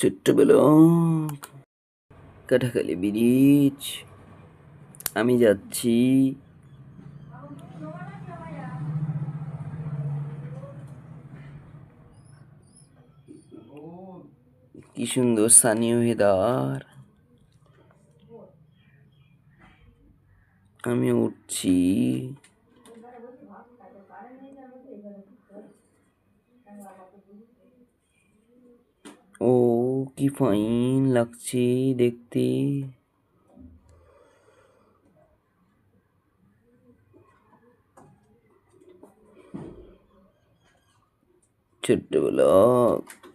ছোট্টবেলা কাটাখালি ব্রিজ আমি যাচ্ছি। কি সুন্দর সানি ওয়েদার, আমি উঠছি। ও কি ফাইন লাগছে দেখতে। ছোট্টবেলা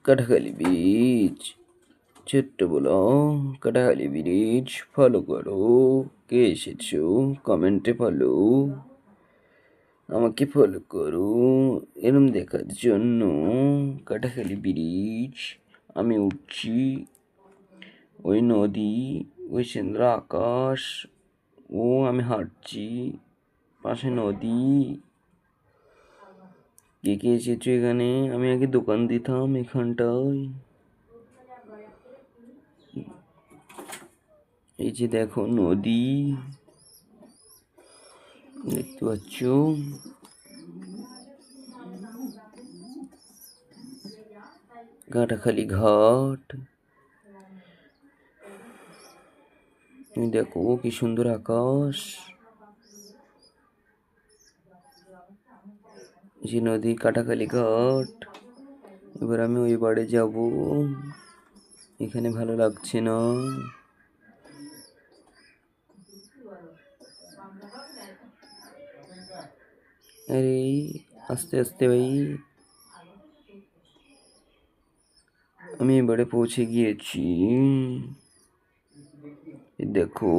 কাটাখালি ব্রিজ, ছোট্টবেলা কাটাখালি ব্রিজ ফলো করো। কে এসেছো কমেন্টে ফলো, আমাকে ফলো করো এরম দেখার জন্য। কাটাখালি ব্রিজ আমি উঠছি। ওই নদী, ওই সুন্দর আকাশ, ও আমি হাঁটছি, পাশে নদী। কে কে এসেছো এখানে? আমি আগে দোকান দিতাম এখানটায়। এই যে দেখো নদী, দেখতে পাচ্ছ? কাটাখালি ঘাট, দেখো কি সুন্দর আকাশ। যে নদী কাটাখালি ঘাট। এবার আমি ওই বাড়ি যাব, এখানে ভালো লাগছে না। আরে আস্তে আস্তে ভাই, আমি এবারে পৌঁছে গিয়েছি। দেখো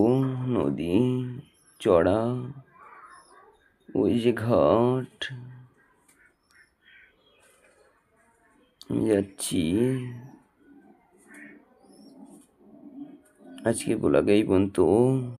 নদী চড়া, ওই যে ঘাট, আমি যাচ্ছি। আজকে ব্লগে এই পর্যন্ত।